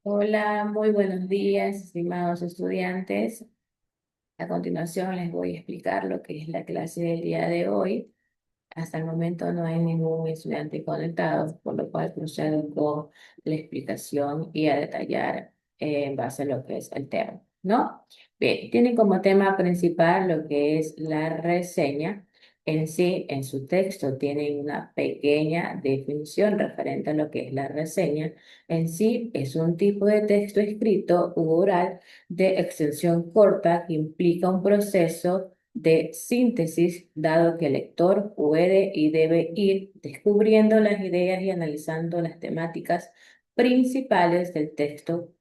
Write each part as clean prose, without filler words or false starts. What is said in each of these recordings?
Hola, muy buenos días, estimados estudiantes. A continuación les voy a explicar lo que es la clase del día de hoy. Hasta el momento no hay ningún estudiante conectado, por lo cual procedo con la explicación y a detallar en base a lo que es el tema, ¿no? Bien, tiene como tema principal lo que es la reseña. En sí, en su texto tiene una pequeña definición referente a lo que es la reseña. En sí, es un tipo de texto escrito u oral de extensión corta que implica un proceso de síntesis, dado que el lector puede y debe ir descubriendo las ideas y analizando las temáticas principales del texto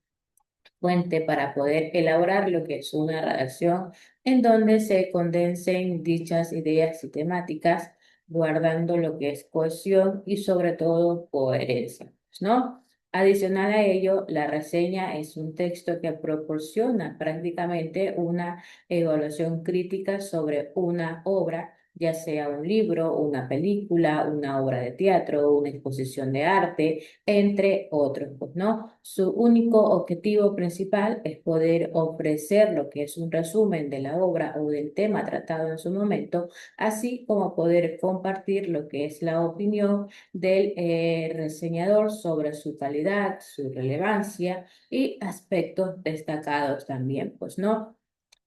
fuente para poder elaborar lo que es una redacción en donde se condensen dichas ideas y temáticas, guardando lo que es cohesión y sobre todo coherencia, ¿no? Adicional a ello, la reseña es un texto que proporciona prácticamente una evaluación crítica sobre una obra, ya sea un libro, una película, una obra de teatro, una exposición de arte, entre otros, pues, ¿no? Su único objetivo principal es poder ofrecer lo que es un resumen de la obra o del tema tratado en su momento, así como poder compartir lo que es la opinión del reseñador sobre su calidad, su relevancia y aspectos destacados también, pues, ¿no?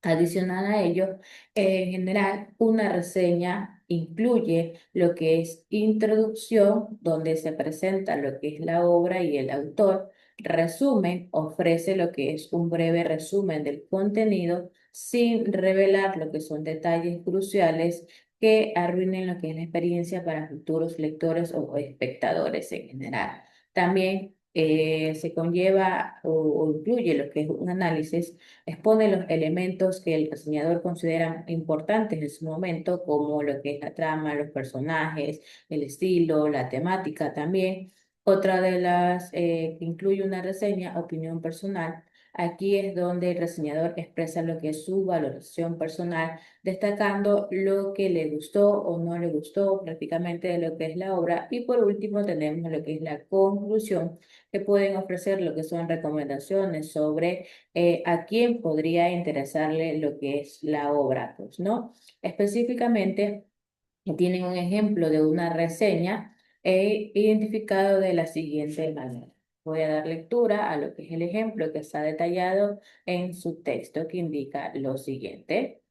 Adicional a ello, en general, una reseña incluye lo que es introducción, donde se presenta lo que es la obra y el autor. Resumen, ofrece lo que es un breve resumen del contenido sin revelar lo que son detalles cruciales que arruinen lo que es la experiencia para futuros lectores o espectadores en general. También se conlleva o incluye lo que es un análisis. Expone los elementos que el diseñador considera importantes en su momento, como lo que es la trama, los personajes, el estilo, la temática también. Otra de las que incluye una reseña, opinión personal. Aquí es donde el reseñador expresa lo que es su valoración personal, destacando lo que le gustó o no le gustó prácticamente de lo que es la obra. Y por último tenemos lo que es la conclusión, que pueden ofrecer lo que son recomendaciones sobre a quién podría interesarle lo que es la obra, pues, ¿no? Específicamente, tienen un ejemplo de una reseña identificado de la siguiente manera. Voy a dar lectura a lo que es el ejemplo que está detallado en su texto que indica lo siguiente.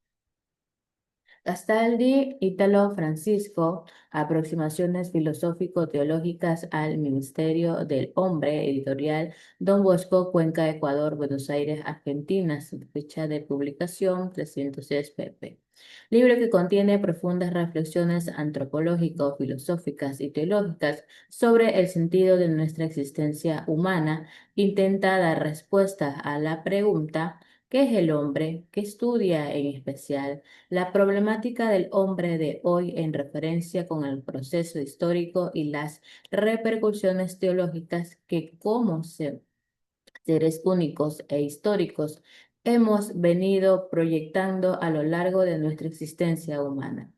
Castaldi, Ítalo Francisco, Aproximaciones filosófico-teológicas al Ministerio del Hombre, editorial Don Bosco, Cuenca, Ecuador, Buenos Aires, Argentina, fecha de publicación 306 pp. Libro que contiene profundas reflexiones antropológico-filosóficas y teológicas sobre el sentido de nuestra existencia humana, intenta dar respuesta a la pregunta: ¿qué es el hombre? ¿Qué estudia en especial la problemática del hombre de hoy en referencia con el proceso histórico y las repercusiones teológicas que como seres únicos e históricos hemos venido proyectando a lo largo de nuestra existencia humana?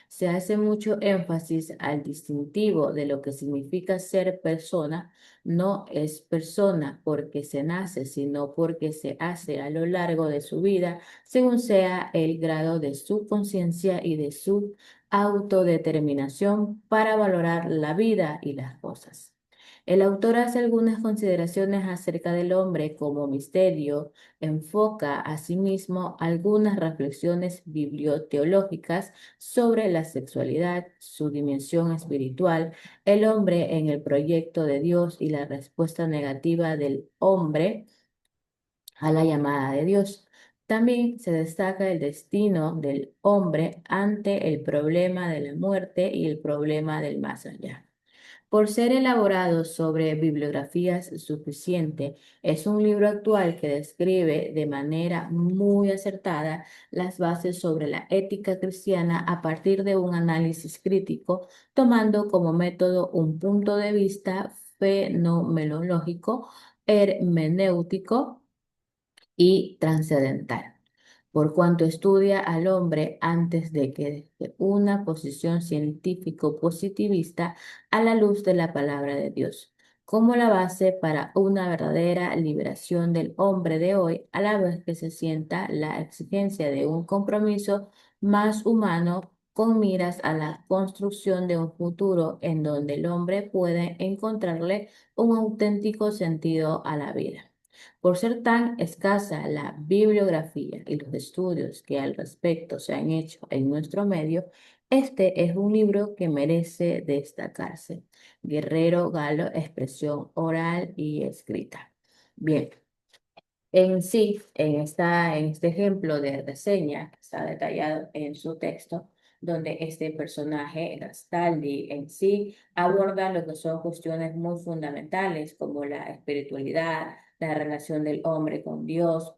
Se hace mucho énfasis al distintivo de lo que significa ser persona. No es persona porque se nace, sino porque se hace a lo largo de su vida, según sea el grado de su conciencia y de su autodeterminación para valorar la vida y las cosas. El autor hace algunas consideraciones acerca del hombre como misterio, enfoca asimismo algunas reflexiones biblioteológicas sobre la sexualidad, su dimensión espiritual, el hombre en el proyecto de Dios y la respuesta negativa del hombre a la llamada de Dios. También se destaca el destino del hombre ante el problema de la muerte y el problema del más allá. Por ser elaborado sobre bibliografías suficiente, es un libro actual que describe de manera muy acertada las bases sobre la ética cristiana a partir de un análisis crítico, tomando como método un punto de vista fenomenológico, hermenéutico y trascendental, por cuanto estudia al hombre antes de que desde una posición científico-positivista a la luz de la palabra de Dios. como la base para una verdadera liberación del hombre de hoy, a la vez que se sienta la exigencia de un compromiso más humano con miras a la construcción de un futuro en donde el hombre puede encontrarle un auténtico sentido a la vida. Por ser tan escasa la bibliografía y los estudios que al respecto se han hecho en nuestro medio, este es un libro que merece destacarse. Guerrero Galo, expresión oral y escrita. Bien, en sí, en este ejemplo de reseña que está detallado en su texto, donde este personaje, Gastaldi, en sí aborda lo que son cuestiones muy fundamentales como la espiritualidad, la relación del hombre con Dios,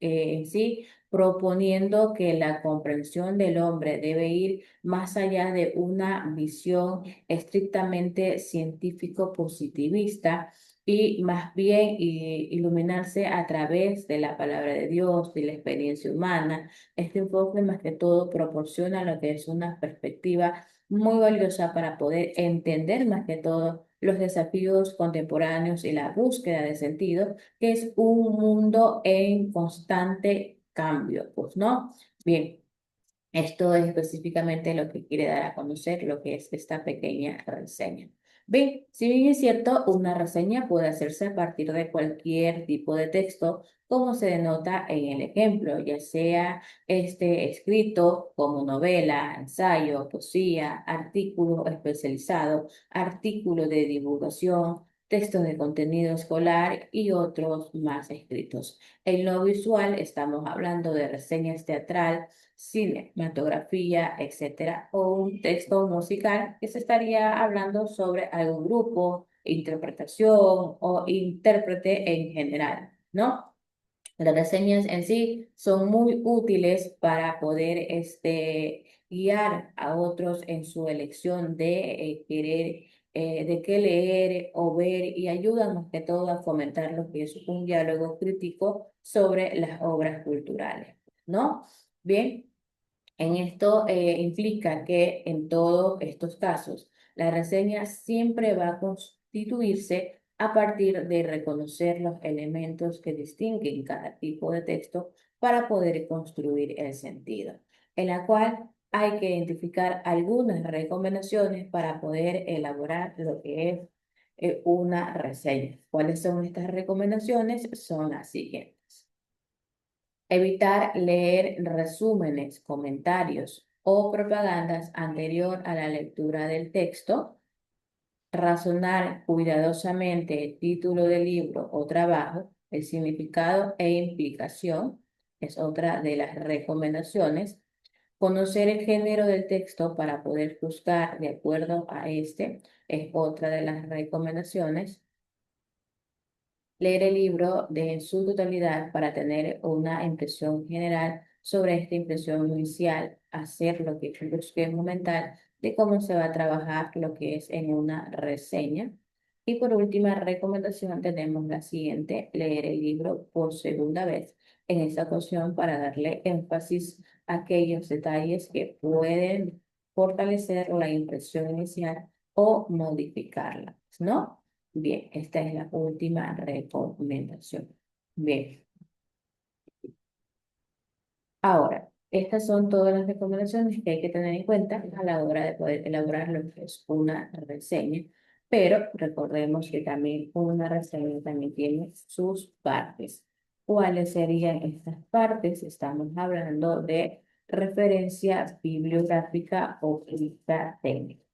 en sí proponiendo que la comprensión del hombre debe ir más allá de una visión estrictamente científico-positivista y más bien iluminarse a través de la palabra de Dios, de la experiencia humana. Este enfoque más que todo proporciona lo que es una perspectiva muy valiosa para poder entender más que todo los desafíos contemporáneos y la búsqueda de sentido, que es un mundo en constante cambio, pues, ¿no? Bien. Esto es específicamente lo que quiere dar a conocer lo que es esta pequeña reseña. Bien, si bien es cierto, una reseña puede hacerse a partir de cualquier tipo de texto, como se denota en el ejemplo, ya sea este escrito como novela, ensayo, poesía, artículo especializado, artículo de divulgación, textos de contenido escolar y otros más escritos. En lo visual estamos hablando de reseñas teatral, cinematografía, etcétera, o un texto musical que se estaría hablando sobre algún grupo, interpretación o intérprete en general, ¿no? Las reseñas en sí son muy útiles para poder guiar a otros en su elección de querer, de qué leer o ver y ayudan más que todo a fomentar lo que es un diálogo crítico sobre las obras culturales, ¿no? Bien. En esto implica que en todos estos casos, la reseña siempre va a constituirse a partir de reconocer los elementos que distinguen cada tipo de texto para poder construir el sentido, en la cual hay que identificar algunas recomendaciones para poder elaborar lo que es una reseña. ¿Cuáles son estas recomendaciones? Son las siguientes. Evitar leer resúmenes, comentarios o propagandas anterior a la lectura del texto. Razonar cuidadosamente el título del libro o trabajo, el significado e implicación, es otra de las recomendaciones. Conocer el género del texto para poder juzgar de acuerdo a este, es otra de las recomendaciones. Leer el libro en su totalidad para tener una impresión general sobre esta impresión inicial, hacer lo que es un esquema mental de cómo se va a trabajar lo que es en una reseña. Y por última recomendación tenemos la siguiente, leer el libro por segunda vez, en esta ocasión para darle énfasis a aquellos detalles que pueden fortalecer la impresión inicial o modificarla, ¿no? Bien, esta es la última recomendación. Bien, ahora, estas son todas las recomendaciones que hay que tener en cuenta a la hora de poder elaborar lo que es una reseña, pero recordemos que también una reseña también tiene sus partes. ¿Cuáles serían estas partes? Estamos hablando de referencia bibliográfica o crítica técnica.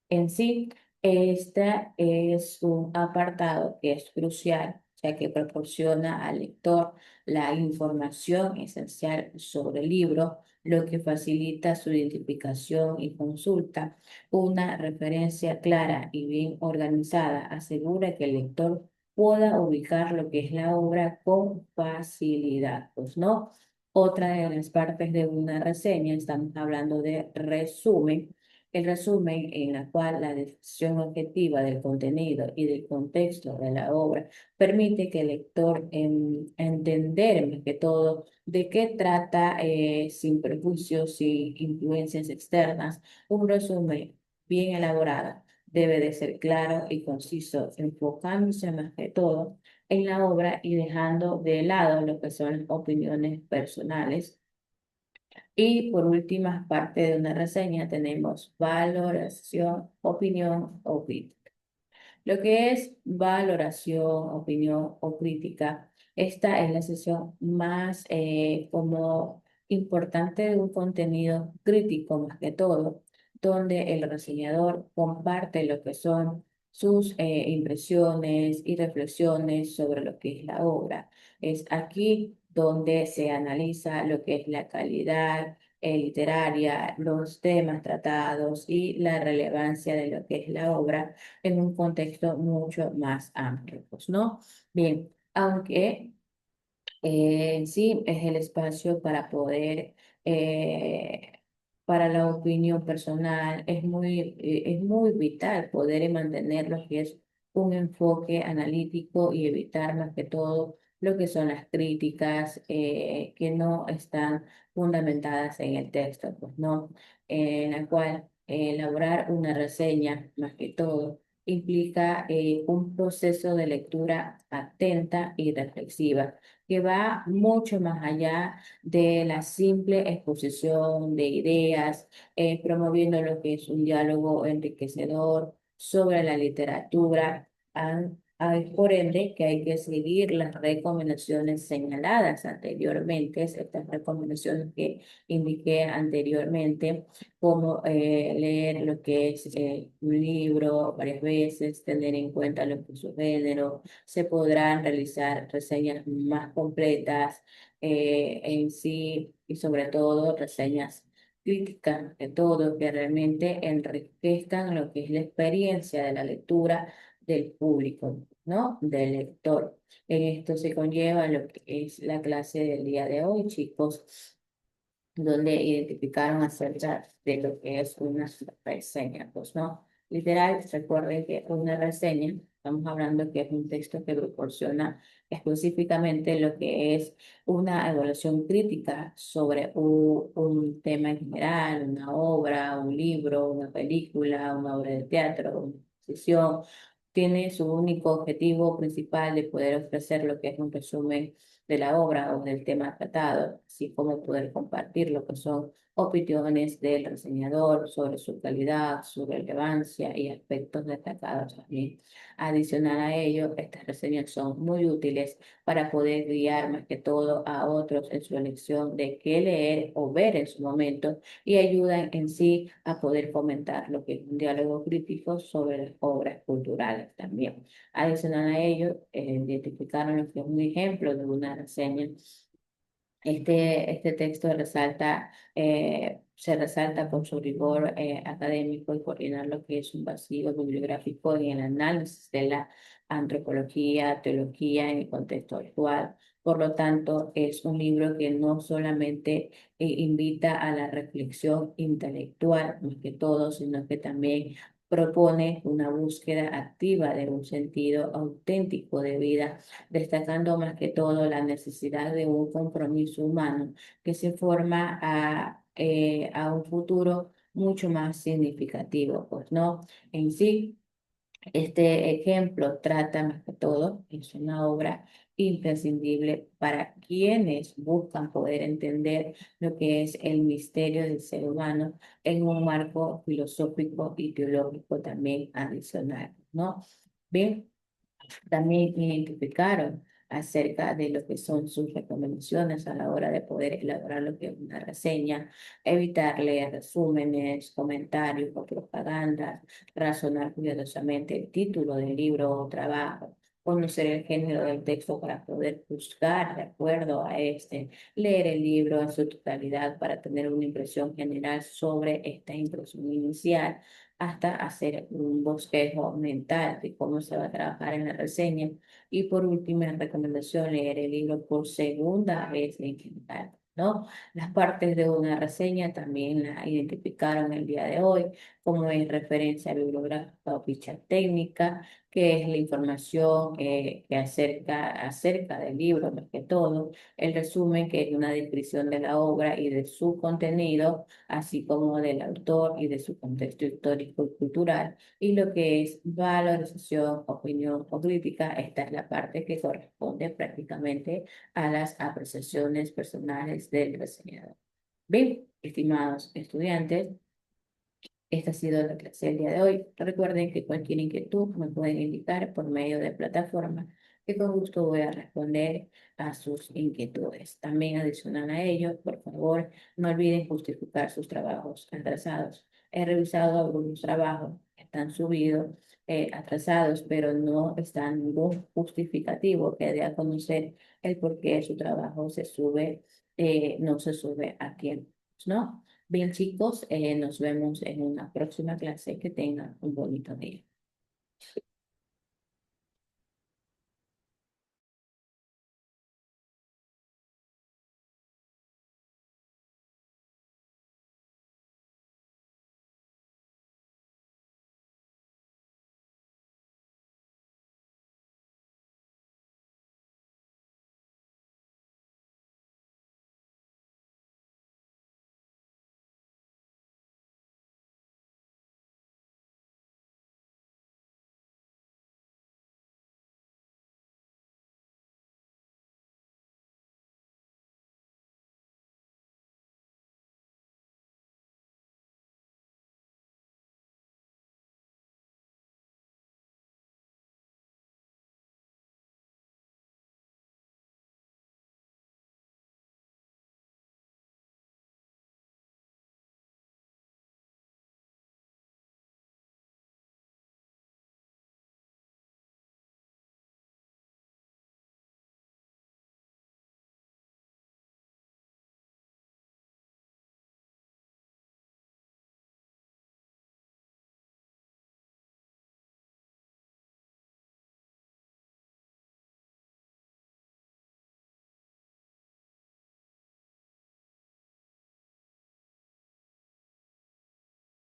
En sí, este es un apartado que es crucial, ya que proporciona al lector la información esencial sobre el libro, lo que facilita su identificación y consulta. Una referencia clara y bien organizada asegura que el lector pueda ubicar lo que es la obra con facilidad, pues no. Otra de las partes de una reseña, estamos hablando de resumen, el resumen en la cual la descripción objetiva del contenido y del contexto de la obra permite que el lector entender más que todo de qué trata sin prejuicios, sin influencias externas, un resumen bien elaborado debe de ser claro y conciso, enfocándose más que todo en la obra y dejando de lado lo que son las opiniones personales. Y por última parte de una reseña tenemos valoración, opinión o crítica. Lo que es valoración, opinión o crítica, esta es la sesión más como importante de un contenido crítico más que todo, donde el reseñador comparte lo que son sus impresiones y reflexiones sobre lo que es la obra. Es aquí donde se analiza lo que es la calidad literaria, los temas tratados y la relevancia de lo que es la obra en un contexto mucho más amplio, pues, ¿no? Bien, aunque sí, es el espacio para poder, eh, para la opinión personal, es muy vital poder mantener lo que es un enfoque analítico y evitar más que todo lo que son las críticas que no están fundamentadas en el texto, pues no, en la cual elaborar una reseña más que todo implica un proceso de lectura atenta y reflexiva que va mucho más allá de la simple exposición de ideas, promoviendo lo que es un diálogo enriquecedor sobre la literatura. Es por ende que hay que seguir las recomendaciones señaladas anteriormente, estas recomendaciones que indiqué anteriormente, como leer lo que es un libro varias veces, tener en cuenta lo que es su género, se podrán realizar reseñas más completas en sí y sobre todo reseñas críticas de todo que realmente enriquezcan lo que es la experiencia de la lectura del público, ¿no? Del lector. En esto se conlleva lo que es la clase del día de hoy, chicos, donde identificaron acerca de lo que es una reseña, pues no. Literal, recuerden que una reseña, estamos hablando que es un texto que proporciona específicamente lo que es una evaluación crítica sobre un tema en general, una obra, un libro, una película, una obra de teatro, una exposición. Tiene su único objetivo principal de poder ofrecer lo que es un resumen de la obra o del tema tratado, así como poder compartir lo que son opiniones del reseñador sobre su calidad, su relevancia y aspectos destacados también. Adicional a ello, estas reseñas son muy útiles para poder guiar más que todo a otros en su elección de qué leer o ver en su momento y ayudan en sí a poder fomentar lo que es un diálogo crítico sobre las obras culturales también. Adicional a ello, identificaron lo que es un ejemplo de una reseña. Este texto se resalta con su rigor académico y coordinar lo que es un vacío bibliográfico en el análisis de la antropología, teología en el contexto actual. Por lo tanto, es un libro que no solamente invita a la reflexión intelectual, más que todo, sino que también propone una búsqueda activa de un sentido auténtico de vida, destacando más que todo la necesidad de un compromiso humano que se forma a un futuro mucho más significativo, pues no, en sí. Este ejemplo trata más que todo, es una obra imprescindible para quienes buscan poder entender lo que es el misterio del ser humano en un marco filosófico y teológico también adicional, ¿no? Bien, también identificaron acerca de lo que son sus recomendaciones a la hora de poder elaborar lo que es una reseña, evitar leer resúmenes, comentarios o propaganda, razonar cuidadosamente el título del libro o trabajo, conocer el género del texto para poder juzgar de acuerdo a este, leer el libro en su totalidad para tener una impresión general sobre esta impresión inicial hasta hacer un bosquejo mental de cómo se va a trabajar en la reseña. Y por última recomendación, leer el libro por segunda vez en general, ¿no? Las partes de una reseña también la identificaron el día de hoy, como es referencia bibliográfica o ficha técnica, que es la información que acerca del libro, más que todo, el resumen, que es una descripción de la obra y de su contenido, así como del autor y de su contexto histórico y cultural, y lo que es valorización, opinión o crítica, esta es la parte que corresponde prácticamente a las apreciaciones personales del reseñador. Bien, estimados estudiantes, esta ha sido la clase del día de hoy. Recuerden que cualquier inquietud me pueden indicar por medio de plataforma, que con gusto voy a responder a sus inquietudes. También adicional a ello, por favor, no olviden justificar sus trabajos atrasados. He revisado algunos trabajos que están subidos, atrasados, pero no están ningún justificativo que dé a conocer el por qué su trabajo se sube, no se sube a tiempo, ¿no? Bien, chicos, nos vemos en una próxima clase. Que tengan un bonito día.